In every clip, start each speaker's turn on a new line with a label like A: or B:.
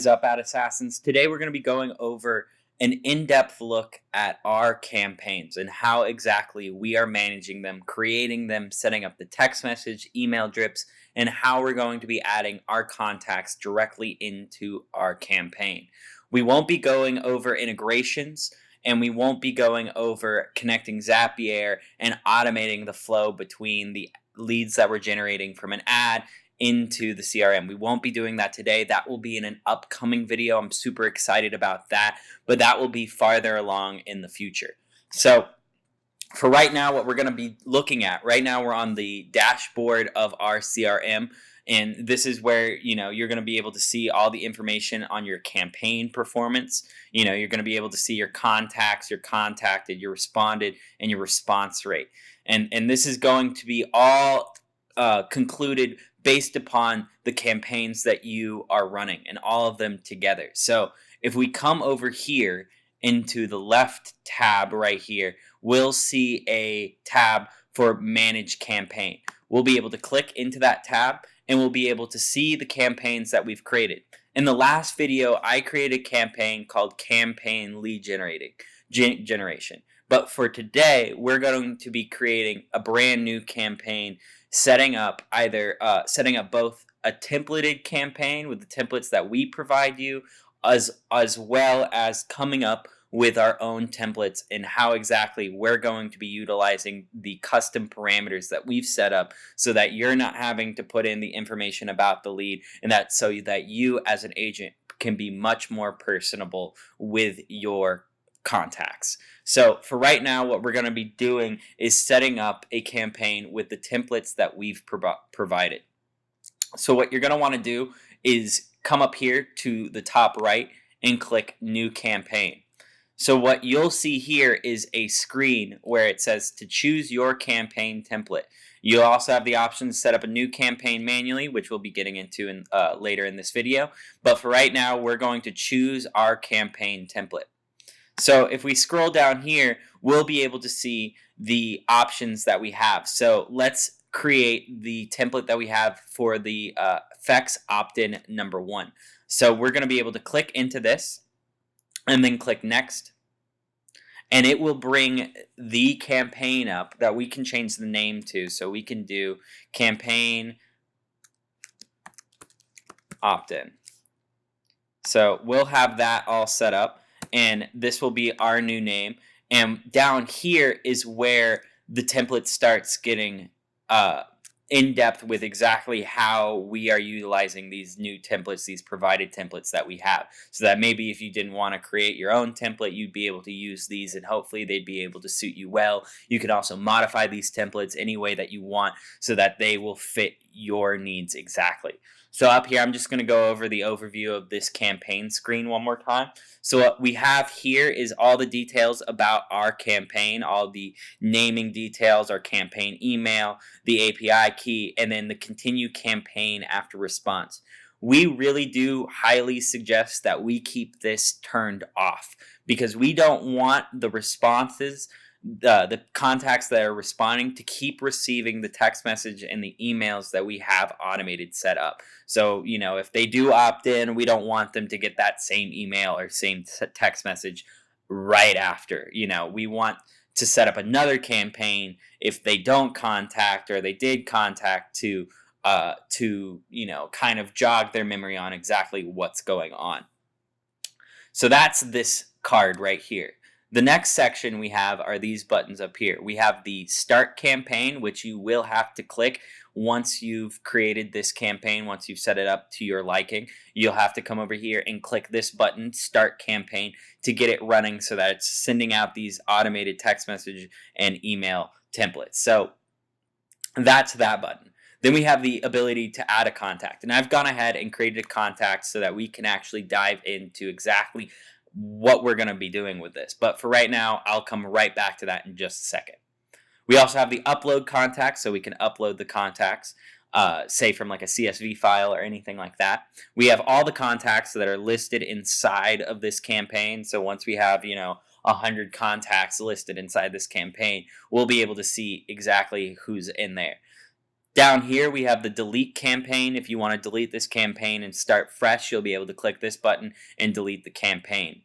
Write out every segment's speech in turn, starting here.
A: Is up at Assassins. Today we're going to be going over an in-depth look at our campaigns and how exactly we are managing them, creating them, setting up the text message, email drips, and how we're going to be adding our contacts directly into our campaign. We won't be going over integrations, and we won't be going over connecting Zapier and automating the flow between the leads that we're generating from an ad into the CRM. We won't be doing that today. That will be in an upcoming video. I'm super excited about that, but that will be farther along in the future. So for right now, what we're going to be looking at, right now we're on the dashboard of our CRM, and this is where you're going to be able to see all the information on your campaign performance. You're going to be able to see your contacts, your contacted, your responded, and your response rate. And this is going to be all concluded based upon the campaigns that you are running and all of them together. So if we come over here into the left tab right here, we'll see a tab for Manage Campaign. We'll be able to click into that tab and we'll be able to see the campaigns that we've created. In the last video, I created a campaign called Campaign Lead Generation. But for today, we're going to be creating a brand new campaign, setting up both a templated campaign with the templates that we provide you, as well as coming up with our own templates and how exactly we're going to be utilizing the custom parameters that we've set up so that you're not having to put in the information about the lead, and that so that you as an agent can be much more personable with your contacts. So for right now, what we're going to be doing is setting up a campaign with the templates that we've provided. So what you're going to want to do is come up here to the top right and click New Campaign. So what you'll see here is a screen where it says to choose your campaign template. You'll also have the option to set up a new campaign manually, which we'll be getting into later in this video. But for right now, we're going to choose our campaign template. So if we scroll down here, we'll be able to see the options that we have. So let's create the template that we have for the FX opt-in number 1. So we're going to be able to click into this and then click Next. And it will bring the campaign up that we can change the name to. So we can do Campaign Opt-in. So we'll have that all set up. And this will be our new name. And down here is where the template starts getting in depth with exactly how we are utilizing these new templates, these provided templates that we have. So that maybe if you didn't want to create your own template, you'd be able to use these and hopefully they'd be able to suit you well. You can also modify these templates any way that you want so that they will fit your needs exactly. So up here, I'm just going to go over the overview of this campaign screen one more time. So what we have here is all the details about our campaign, all the naming details, our campaign email, the API key, and then the continue campaign after response. We really do highly suggest that we keep this turned off because we don't want the responses, the contacts that are responding, to keep receiving the text message and the emails that we have automated set up. So, if they do opt in, we don't want them to get that same email or same text message right after. We want to set up another campaign if they don't contact or they did contact to kind of jog their memory on exactly what's going on. So that's this card right here. The next section we have are these buttons up here. We have the Start Campaign, which you will have to click once you've created this campaign, once you've set it up to your liking. You'll have to come over here and click this button, Start Campaign, to get it running so that it's sending out these automated text message and email templates. So that's that button. Then we have the ability to add a contact. And I've gone ahead and created a contact so that we can actually dive into exactly what we're going to be doing with this. But for right now, I'll come right back to that in just a second. We also have the upload contacts, so we can upload the contacts, say from like a CSV file or anything like that. We have all the contacts that are listed inside of this campaign. So once we have, 100 contacts listed inside this campaign, we'll be able to see exactly who's in there. Down here, we have the delete campaign. If you want to delete this campaign and start fresh, you'll be able to click this button and delete the campaign.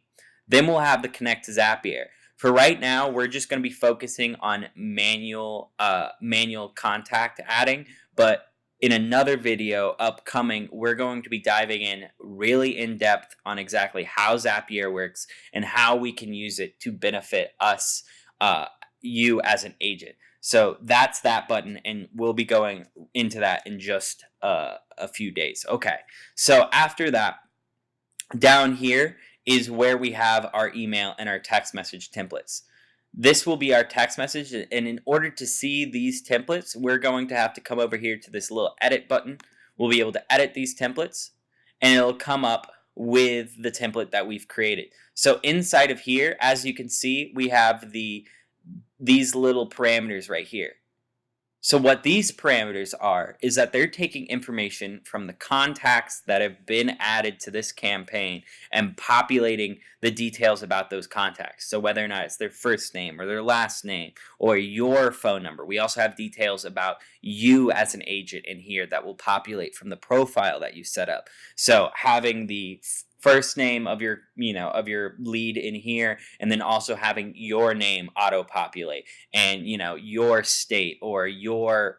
A: Then we'll have the connect to Zapier. For right now, we're just going to be focusing on manual contact adding, but in another video upcoming, we're going to be diving in really in depth on exactly how Zapier works and how we can use it to benefit us, you as an agent. So that's that button, and we'll be going into that in just a few days. Okay, so after that, down here is where we have our email and our text message templates. This will be our text message, and in order to see these templates, we're going to have to come over here to this little edit button. We'll be able to edit these templates, and it'll come up with the template that we've created. So inside of here, as you can see, we have these little parameters right here. So what these parameters are is that they're taking information from the contacts that have been added to this campaign and populating the details about those contacts. So whether or not it's their first name or their last name or your phone number. We also have details about you as an agent in here that will populate from the profile that you set up. So having the first name of your lead in here, and then also having your name auto populate, and your state or your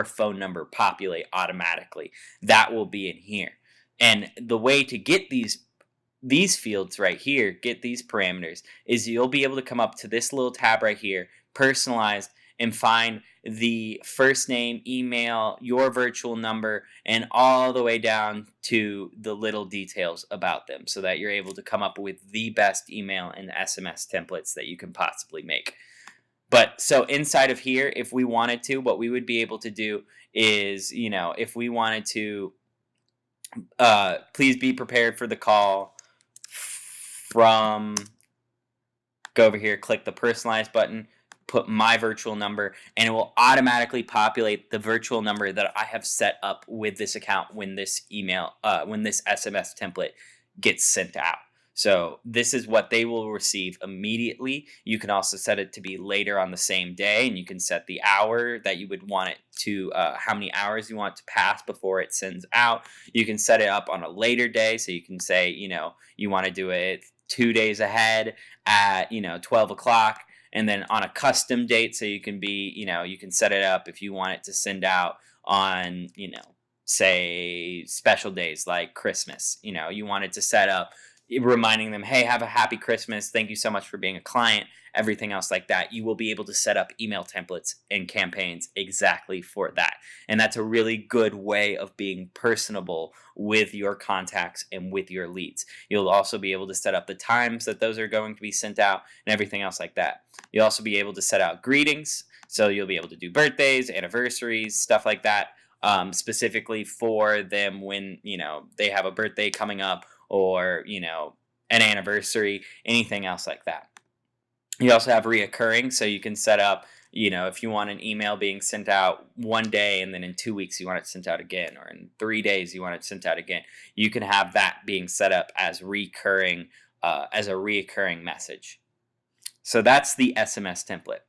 A: phone number populate automatically. That will be in here. And the way to get these fields right here, get these parameters, is you'll be able to come up to this little tab right here, personalized, and find the first name, email, your virtual number, and all the way down to the little details about them, so that you're able to come up with the best email and SMS templates that you can possibly make. But so inside of here, if we wanted to, what we would be able to do is, if we wanted to, please be prepared for the call from, go over here, click the personalized button, put my virtual number, and it will automatically populate the virtual number that I have set up with this account when this SMS template gets sent out. So this is what they will receive immediately. You can also set it to be later on the same day, and you can set the hour that you would want it to, how many hours you want to pass before it sends out. You can set it up on a later day, so you can say, you want to do it 2 days ahead at 12 o'clock. And then on a custom date, so you can you can set it up if you want it to send out on, say special days like Christmas. You want it to set up reminding them, hey, have a happy Christmas. Thank you so much for being a client. Everything else like that. You will be able to set up email templates and campaigns exactly for that. And that's a really good way of being personable with your contacts and with your leads. You'll also be able to set up the times that those are going to be sent out and everything else like that. You'll also be able to set out greetings. So you'll be able to do birthdays, anniversaries, stuff like that, specifically for them when, they have a birthday coming up, or an anniversary, anything else like that. You also have reoccurring, so you can set up, if you want an email being sent out one day and then in 2 weeks you want it sent out again, or in 3 days you want it sent out again. You can have that being set up as recurring, as a reoccurring message. So that's the SMS template.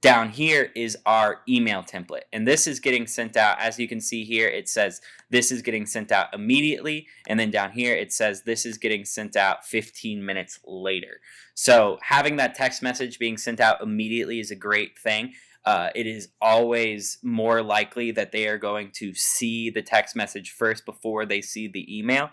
A: Down here is our email template, and this is getting sent out. As you can see here, it says this is getting sent out immediately, and then down here it says this is getting sent out 15 minutes later. So having that text message being sent out immediately is a great thing. It is always more likely that they are going to see the text message first before they see the email,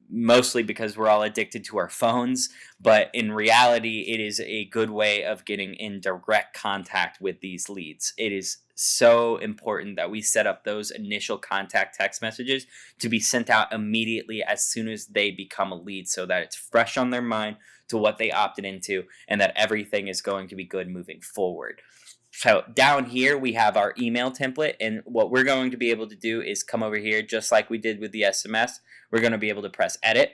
A: mostly because we're all addicted to our phones. But in reality, it is a good way of getting in direct contact with these leads. It is so important that we set up those initial contact text messages to be sent out immediately as soon as they become a lead, so that it's fresh on their mind to what they opted into, and that everything is going to be good moving forward. So down here we have our email template, and what we're going to be able to do is come over here, just like we did with the SMS. We're going to be able to press edit,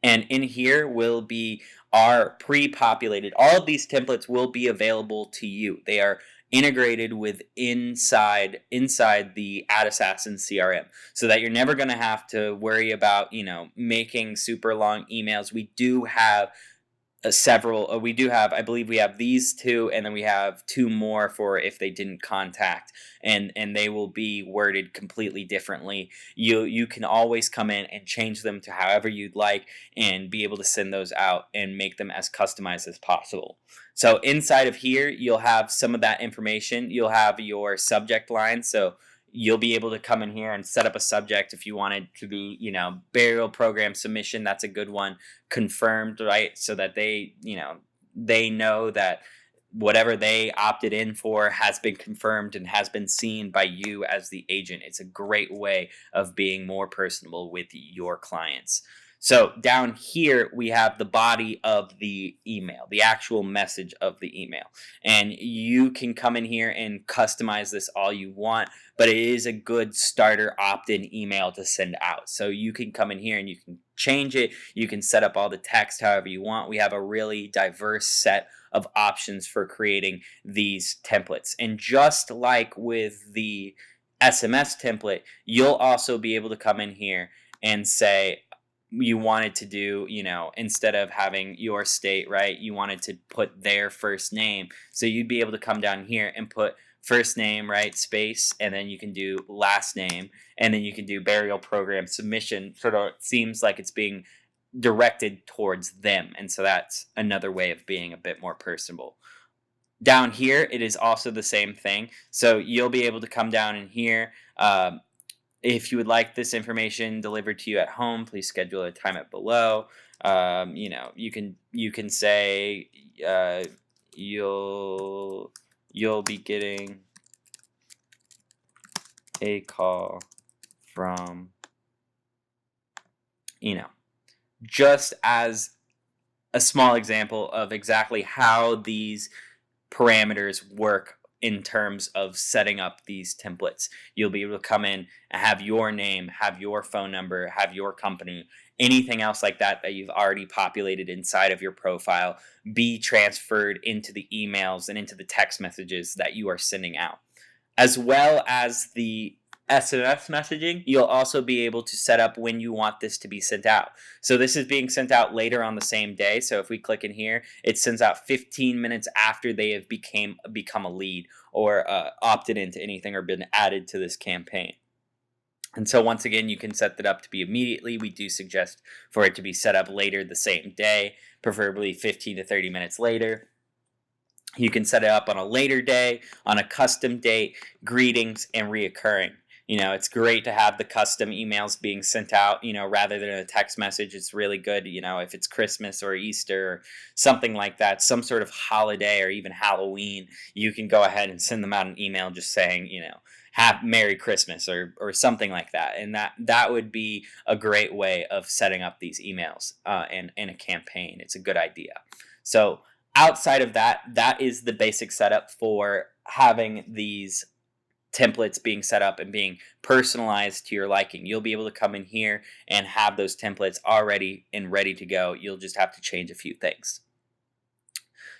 A: and in here will be our pre-populated. All of these templates will be available to you. They are integrated with inside the Ad Assassin CRM, so that you're never going to have to worry about making super long emails. We do have several. We do have, I believe, we have these two, and then we have two more for if they didn't contact, and they will be worded completely differently. You can always come in and change them to however you'd like, and be able to send those out and make them as customized as possible. So inside of here, you'll have some of that information. You'll have your subject line. So you'll be able to come in here and set up a subject if you wanted to be, burial program submission. That's a good one. Confirmed, right? So that they know that whatever they opted in for has been confirmed and has been seen by you as the agent. It's a great way of being more personable with your clients. So down here, we have the body of the email, the actual message of the email. And you can come in here and customize this all you want, but it is a good starter opt-in email to send out. So you can come in here and you can change it. You can set up all the text however you want. We have a really diverse set of options for creating these templates. And just like with the SMS template, you'll also be able to come in here and say, you wanted to do, instead of having your state, right, you wanted to put their first name. So you'd be able to come down here and put first name, right, space, and then you can do last name, and then you can do burial program submission. Sort of seems like it's being directed towards them. And so that's another way of being a bit more personable. Down here, it is also the same thing. So you'll be able to come down in here. If you would like this information delivered to you at home, please schedule a time at below. You can say you'll be getting a call from, just as a small example of exactly how these parameters work in terms of setting up these templates. You'll be able to come in and have your name, have your phone number, have your company, anything else like that that you've already populated inside of your profile be transferred into the emails and into the text messages that you are sending out. As well as the SMS messaging, you'll also be able to set up when you want this to be sent out. So this is being sent out later on the same day. So if we click in here, it sends out 15 minutes after they have become a lead or opted into anything or been added to this campaign. And so once again, you can set that up to be immediately. We do suggest for it to be set up later the same day, preferably 15 to 30 minutes later. You can set it up on a later day, on a custom date, greetings, and reoccurring. It's great to have the custom emails being sent out, rather than a text message. It's really good, if it's Christmas or Easter or something like that, some sort of holiday or even Halloween, you can go ahead and send them out an email just saying, have Merry Christmas or something like that. And that would be a great way of setting up these emails in a campaign. It's a good idea. So outside of that, that is the basic setup for having these templates being set up and being personalized to your liking. You'll be able to come in here and have those templates already and ready to go. You'll just have to change a few things.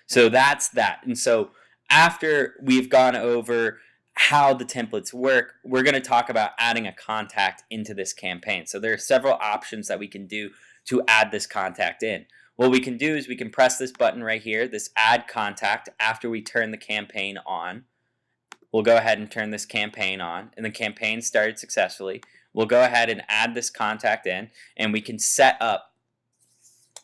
A: So that's that. And so after we've gone over how the templates work, we're going to talk about adding a contact into this campaign. So there are several options that we can do to add this contact in. What we can do is we can press this button right here, this add contact, after we turn the campaign on. We'll go ahead and turn this campaign on, and the campaign started successfully. We'll go ahead and add this contact in, and we can set up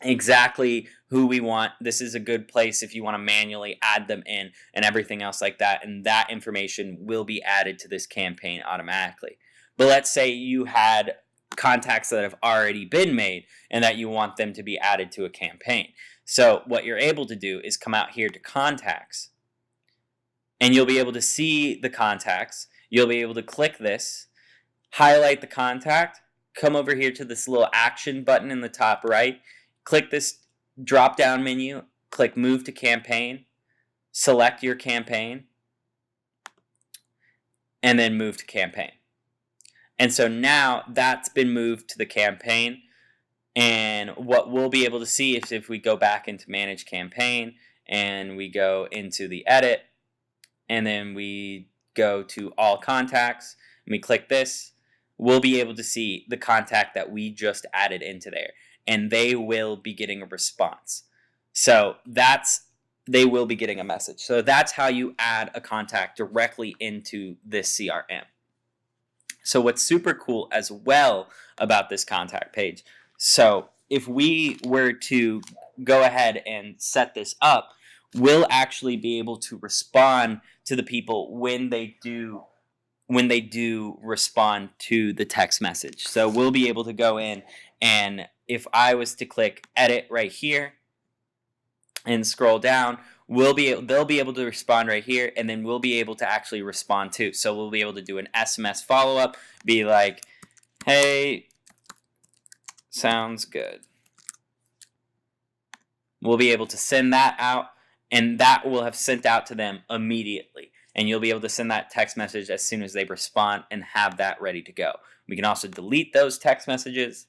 A: exactly who we want. This is a good place if you want to manually add them in and everything else like that, and that information will be added to this campaign automatically. But let's say you had contacts that have already been made and that you want them to be added to a campaign. So what you're able to do is come out here to contacts, and you'll be able to see the contacts. You'll be able to click this, highlight the contact, come over here to this little action button in the top right, click this drop down menu, click move to campaign, select your campaign, and then move to campaign. And so now that's been moved to the campaign. And what we'll be able to see is if we go back into manage campaign and we go into the edit, and then we go to all contacts, and we click this, we'll be able to see the contact that we just added into there, and they will be getting a response. So they will be getting a message. So that's how you add a contact directly into this CRM. So what's super cool as well about this contact page, so if we were to go ahead and set this up, we'll actually be able to respond to the people when they do respond to the text message. So we'll be able to go in, and if I was to click edit right here and scroll down, they'll be able to respond right here, and then we'll be able to actually respond too. So we'll be able to do an SMS follow up, be like, "Hey, sounds good." We'll be able to send that out, and that will have sent out to them immediately. And you'll be able to send that text message as soon as they respond and have that ready to go. We can also delete those text messages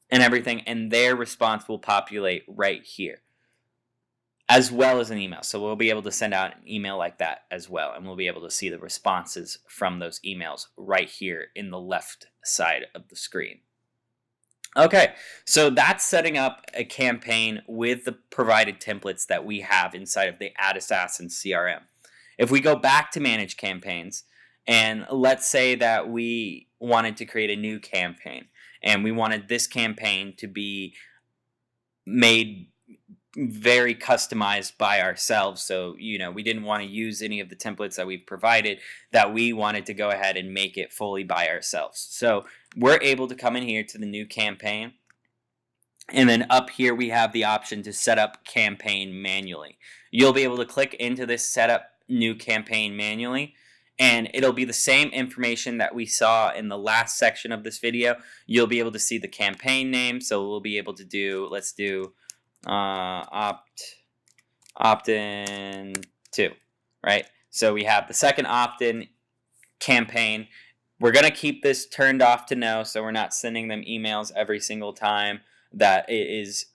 A: and everything, and their response will populate right here, as well as an email. So we'll be able to send out an email like that as well, and we'll be able to see the responses from those emails right here in the left side of the screen. Okay, so that's setting up a campaign with the provided templates that we have inside of the Ad Assassin CRM. If we go back to manage campaigns, and let's say that we wanted to create a new campaign, and we wanted this campaign to be made very customized by ourselves. So, we didn't want to use any of the templates that we've provided, that we wanted to go ahead and make it fully by ourselves. So we're able to come in here to the new campaign, and then up here we have the option to set up campaign manually. You'll be able to click into this setup new campaign manually, and it'll be the same information that we saw in the last section of this video. You'll be able to see the campaign name. So we'll be able to do, let's do opt-in 2, right? So we have the second opt-in campaign. We're going to keep this turned off to no, so we're not sending them emails every single time that it is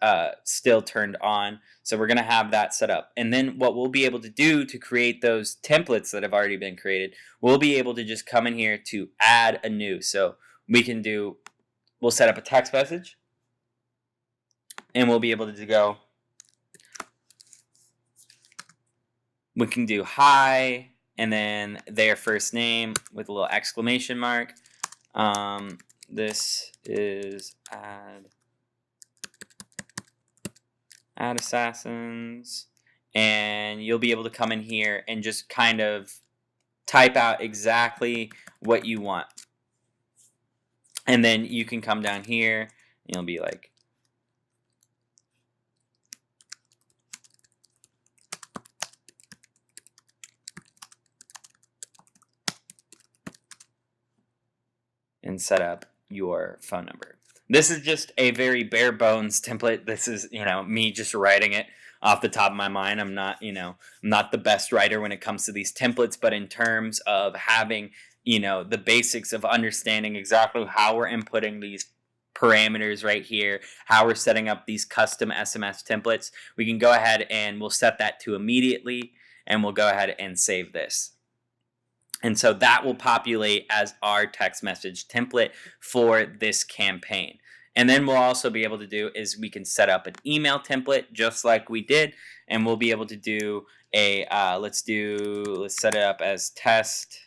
A: still turned on. So we're going to have that set up. And then what we'll be able to do to create those templates that have already been created, we'll be able to just come in here to add a new. So we'll set up a text message, and we'll be able to go, we can do hi, and then their first name with a little exclamation mark. This is Ad Assassins, and you'll be able to come in here and just kind of type out exactly what you want. And then you can come down here, and you'll be like, and set up your phone number. This is just a very bare bones template. This is, me just writing it off the top of my mind. I'm not, I'm not the best writer when it comes to these templates, but in terms of having, the basics of understanding exactly how we're inputting these parameters right here, how we're setting up these custom SMS templates, we can go ahead and we'll set that to immediately, and we'll go ahead and save this. And so that will populate as our text message template for this campaign. And then we'll also be able to do is we can set up an email template just like we did, and we'll be able to do a let's set it up as test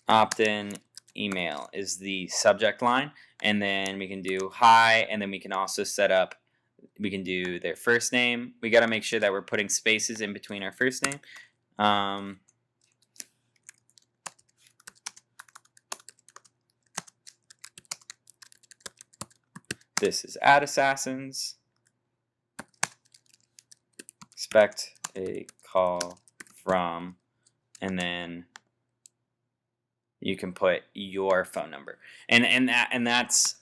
A: opt-in email is the subject line, and then we can do hi, and then we can also we can do their first name. We got to make sure that we're putting spaces in between our first name. This is Ad Assassins. Expect a call from, and then you can put your phone number, and that's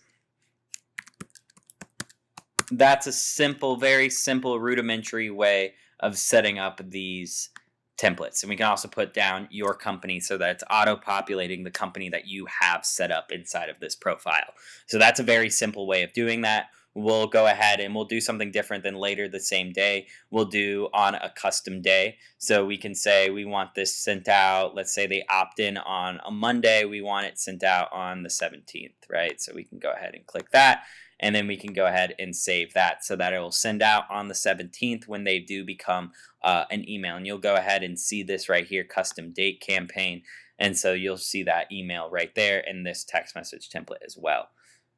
A: a simple, very simple, rudimentary way of setting up these templates. And we can also put down your company so that it's auto-populating the company that you have set up inside of this profile. So that's a very simple way of doing that. We'll go ahead and we'll do something different than later the same day. We'll do on a custom day. So we can say we want this sent out. Let's say they opt in on a Monday. We want it sent out on the 17th, right? So we can go ahead and click that. and then we can go ahead and save that so that it will send out on the 17th when they do become an email. And you'll go ahead and see this right here, custom date campaign. And so you'll see that email right there in this text message template as well.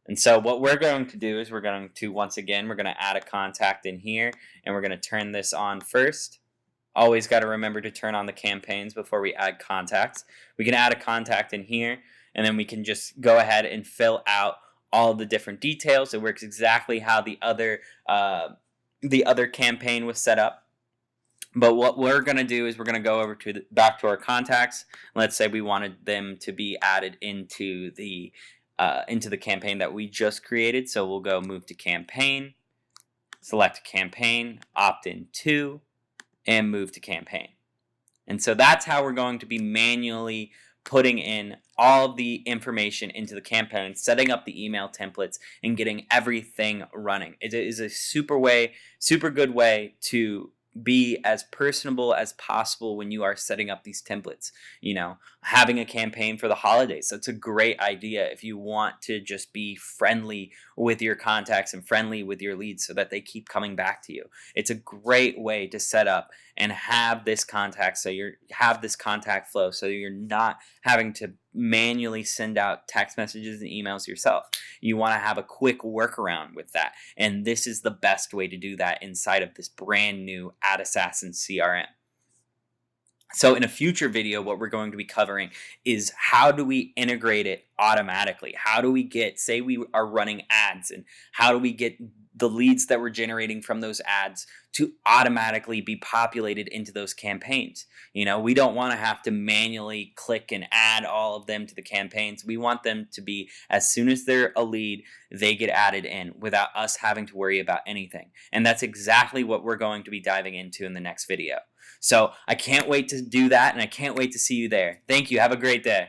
A: And so what we're going to do is we're going to, once again, we're going to add a contact in here, and we're going to turn this on first. Always got to remember to turn on the campaigns before we add contacts. We can add a contact in here, and then we can just go ahead and fill out all the different details. It works exactly how the other campaign was set up. But what we're going to do is we're going to go over to back to our contacts. Let's say we wanted them to be added into the campaign that we just created. So we'll go move to campaign, select campaign, opt in to, and move to campaign. And so that's how we're going to be manually putting in all of the information into the campaign, setting up the email templates, and getting everything running. It is a super good way to be as personable as possible when you are setting up these templates. Having a campaign for the holidays, that's a great idea if you want to just be friendly with your contacts and friendly with your leads so that they keep coming back to you. It's a great way to set up and have this contact flow so you're not having to manually send out text messages and emails yourself. You want to have a quick workaround with that, and this is the best way to do that inside of this brand new Ad Assassin CRM. So in a future video, what we're going to be covering is how do we integrate it automatically? How do we say we are running ads, and how do we get the leads that we're generating from those ads to automatically be populated into those campaigns? We don't want to have to manually click and add all of them to the campaigns. We want them to be, as soon as they're a lead, they get added in without us having to worry about anything. And that's exactly what we're going to be diving into in the next video. So I can't wait to do that, and I can't wait to see you there. Thank you. Have a great day.